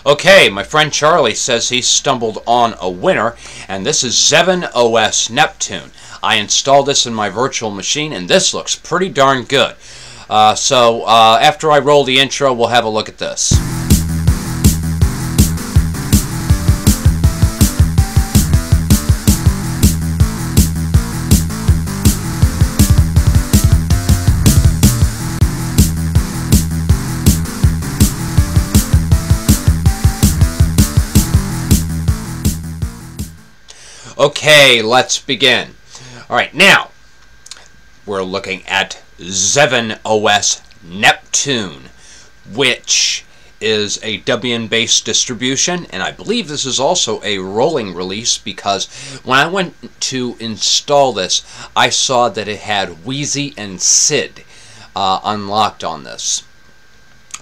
Okay, my friend Charlie says he stumbled on a winner, and this is Zeven OS Neptune. I installed this in my virtual machine, and this looks pretty darn good. So after I roll the intro, we'll have a look at this. Okay, let's begin. Alright, now, we're looking at Zeven OS Neptune, which is a Debian-based distribution, and I believe this is also a rolling release because when I went to install this, I saw that it had Wheezy and Sid unlocked on this,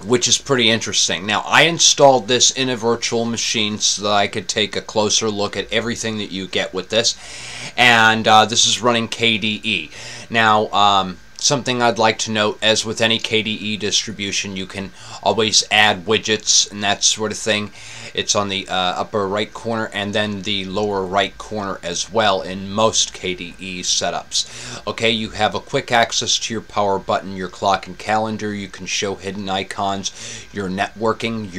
which is pretty interesting. Now, I installed this in a virtual machine so that I could take a closer look at everything that you get with this, and this is running KDE. Now, something I'd like to note, as with any KDE distribution, you can always add widgets and that sort of thing. It's on the upper right corner and then the lower right corner as well in most KDE setups. Okay, you have a quick access to your power button, your clock and calendar. You can show hidden icons, your networking,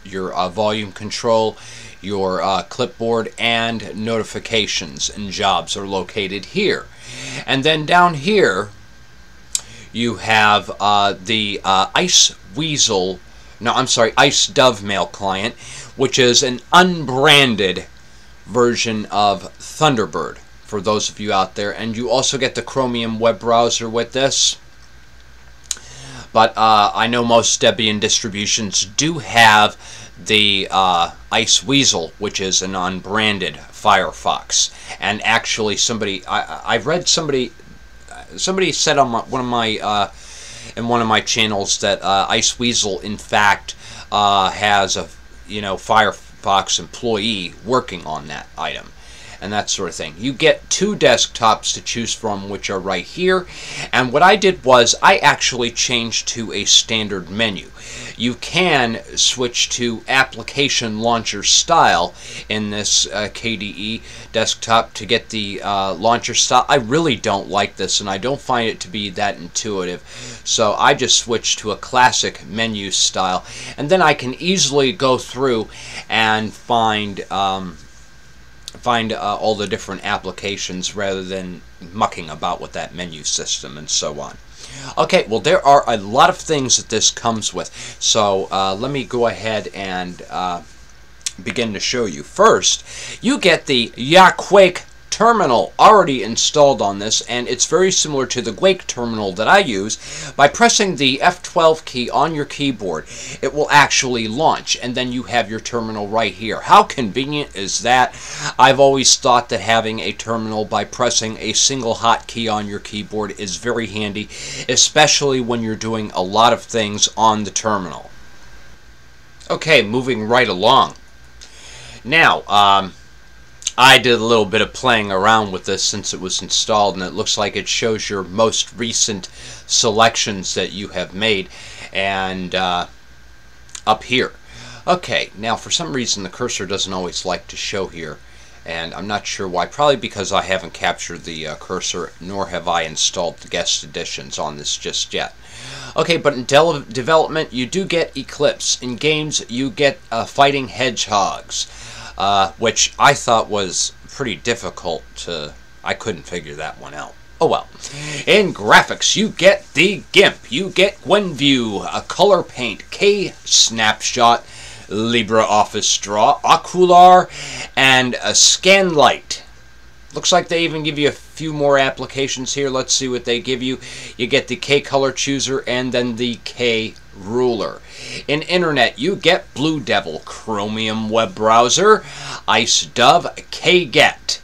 your volume control, your clipboard, and notifications and jobs are located here. And then down here you have the Ice Dove mail client, which is an unbranded version of Thunderbird for those of you out there. And you also get the Chromium web browser with this. But I know most Debian distributions do have the Ice Weasel, which is an unbranded Firefox. And actually, I've read somebody said on one of my channels that Ice Weasel, in fact, has a Firefox employee working on that item and that sort of thing. You get two desktops to choose from, which are right here. And what I did was I actually changed to a standard menu. You can switch to application launcher style in this KDE desktop to get the launcher style. I really don't like this, and I don't find it to be that intuitive. So I just switched to a classic menu style, and then I can easily go through and find all the different applications rather than mucking about with that menu system and so on. Okay, well, there are a lot of things that this comes with, so let me go ahead and begin to show you. First, you get the Quake Terminal already installed on this, and it's very similar to the Quake Terminal that I use. By pressing the F12 key on your keyboard, it will actually launch, and then you have your terminal right here. How convenient is that? I've always thought that having a terminal by pressing a single hotkey on your keyboard is very handy, especially when you're doing a lot of things on the terminal. Okay, moving right along. Now, I did a little bit of playing around with this since it was installed, and it looks like it shows your most recent selections that you have made, and up here. Okay, now for some reason the cursor doesn't always like to show here, and I'm not sure why. Probably because I haven't captured the cursor, nor have I installed the guest editions on this just yet. Okay, but in development you do get Eclipse. In games you get Fighting Hedgehogs, which I thought was pretty difficult to... I couldn't figure that one out. Oh well. In graphics, you get the GIMP, you get Gwenview, a Color Paint, K-Snapshot, LibreOffice Draw, Ocular, and a Scanlight. Looks like they even give you a few more applications here. Let's see what they give you. You get the K-Color Chooser and then the K-Ruler. In Internet, you get Blue Devil, Chromium Web Browser, Ice Dove, K-Get,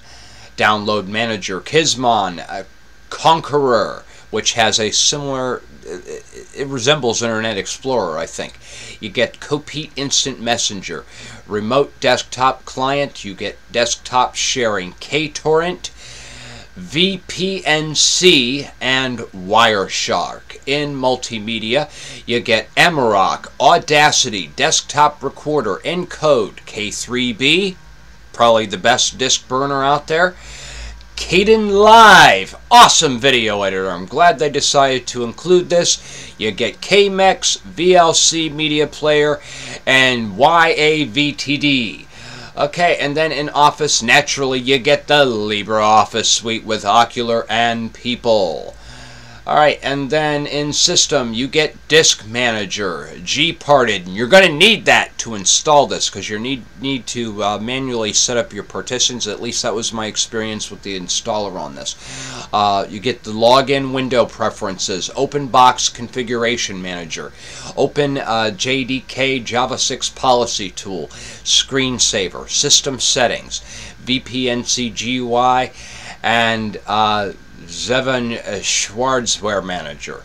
Download Manager, Kismon, Conqueror, which has a similar... It resembles Internet Explorer, I think. You get Copete Instant Messenger, Remote Desktop Client, you get Desktop Sharing, KTorrent, VPNC, and Wireshark. In multimedia, you get Amarok, Audacity, Desktop Recorder, Encode, K3B, probably the best disk burner out there, Kden Live, awesome video editor. I'm glad they decided to include this. You get KMEX, VLC Media Player, and YAVTD. Okay, and then in Office, naturally, you get the LibreOffice suite with Ocular and People. Alright, and then in System, you get Disk Manager, Gparted, and you're going to need that to install this, because you need to manually set up your partitions. At least that was my experience with the installer on this. You get the Login Window Preferences, OpenBox Configuration Manager, Open JDK Java 6 Policy Tool, Screensaver, System Settings, VPNC GUI, and ZevenOS Manager.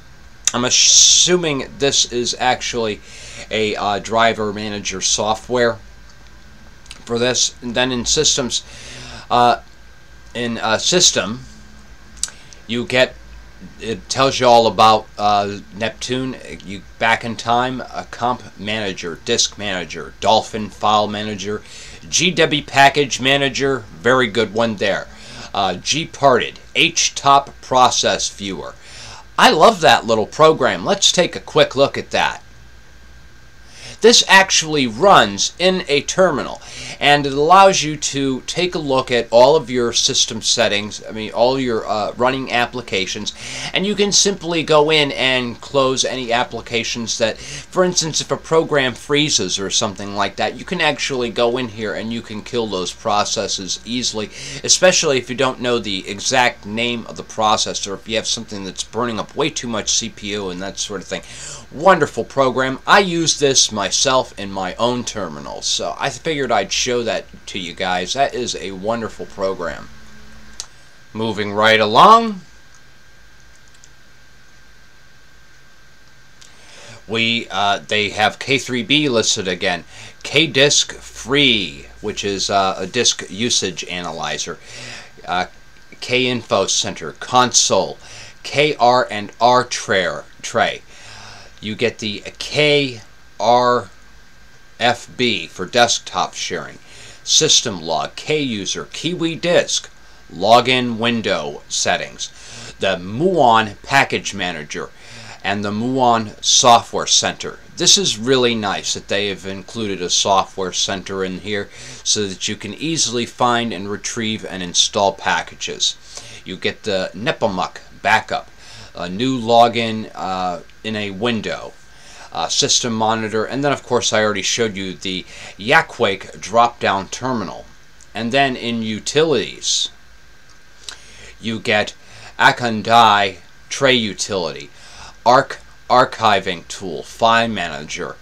I'm assuming this is actually a driver manager software for this. And then in systems, system, you get, it tells you all about Neptune. You back in time, a comp manager, disk manager, Dolphin file manager, GW package manager, very good one there. Gparted, HTOP process viewer. I love that little program. Let's take a quick look at that. This actually runs in a terminal, and it allows you to take a look at all of your system settings, all your running applications, and you can simply go in and close any applications that, for instance, if a program freezes or something like that, you can actually go in here and you can kill those processes easily, especially if you don't know the exact name of the process, or if you have something that's burning up way too much CPU and that sort of thing. Wonderful program. I use this myself in my own terminal, so I figured I'd show that to you guys. That is a wonderful program. Moving right along, they have K3B listed again. KDisk Free, which is a disk usage analyzer. K-Info Center, Console, KR and R tray. You get the KRFB for desktop sharing, System Log, K-User, Kiwi Disk, Login Window Settings, the Muon Package Manager, and the Muon Software Center. This is really nice that they have included a software center in here so that you can easily find and retrieve and install packages. You get the Nepomuk backup, a new login in a window, system monitor, and then of course I already showed you the Yaquake drop-down terminal. And then in utilities, you get Akandai tray utility, archiving tool, file manager,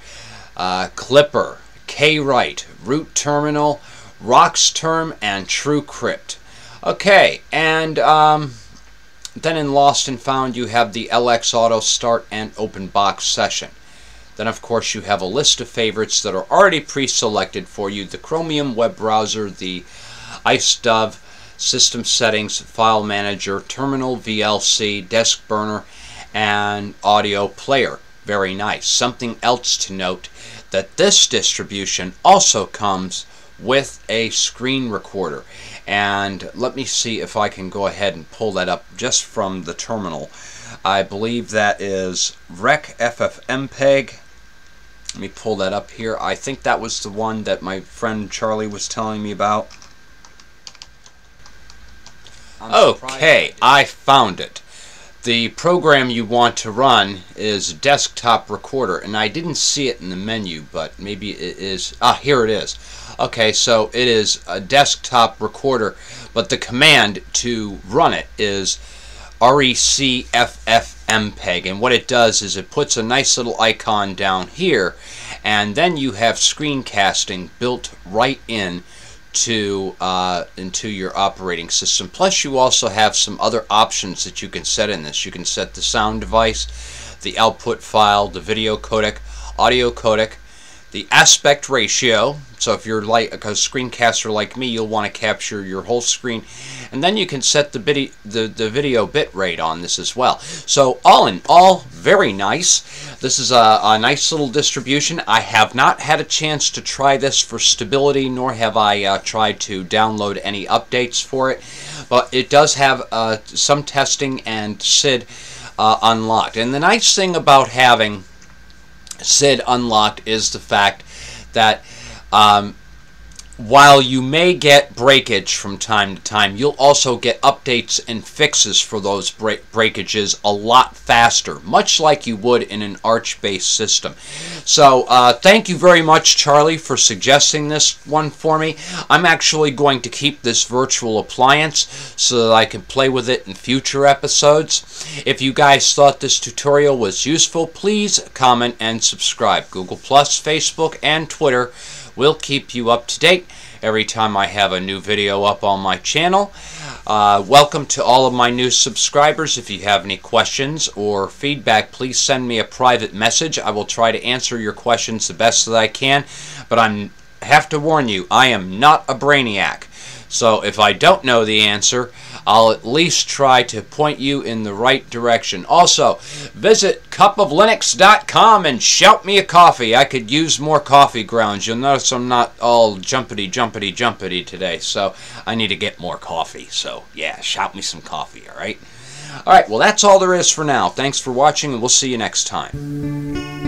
Clipper, Kwrite, root terminal, Roxterm, and TrueCrypt. Okay, and then in Lost and Found, you have the LX Auto Start and OpenBox Session. Then, of course, you have a list of favorites that are already pre-selected for you. The Chromium web browser, the IceDove, System Settings, File Manager, Terminal, VLC, Desk Burner, and Audio Player. Very nice. Something else to note, that this distribution also comes with a screen recorder. And let me see if I can go ahead and pull that up just from the terminal. I believe that is Rec FFmpeg. Let me pull that up here. I think that was the one that my friend Charlie was telling me about. Okay, I found it. The program you want to run is Desktop Recorder, and I didn't see it in the menu, but maybe it is. Here it is. Okay, so it is a Desktop Recorder, but the command to run it is RECFFmpeg, and what it does is it puts a nice little icon down here, and then you have screencasting built right in into your operating system. Plus you also have some other options that you can set in this. You can set the sound device, the output file, the video codec, audio codec, the aspect ratio. So if you're like a screencaster like me, you'll want to capture your whole screen, and then you can set the video bit rate on this as well. So all in all, very nice. This is a nice little distribution. I have not had a chance to try this for stability, nor have I tried to download any updates for it, but it does have some testing and SID unlocked. And the nice thing about having SID unlocked is the fact that while you may get breakage from time to time, you'll also get updates and fixes for those breakages a lot faster, much like you would in an Arch-based system. So thank you very much, Charlie, for suggesting this one for me. I'm actually going to keep this virtual appliance so that I can play with it in future episodes. If you guys thought this tutorial was useful, please comment and subscribe. Google+, Facebook, and Twitter will keep you up to date every time I have a new video up on my channel. Welcome to all of my new subscribers. If you have any questions or feedback, please send me a private message. I will try to answer your questions the best that I can, but I have to warn you, I am not a brainiac. So if I don't know the answer, I'll at least try to point you in the right direction. Also, visit cupoflinux.com and shout me a coffee. I could use more coffee grounds. You'll notice I'm not all jumpity today, so I need to get more coffee. So yeah, shout me some coffee, alright? Alright, well that's all there is for now. Thanks for watching, and we'll see you next time.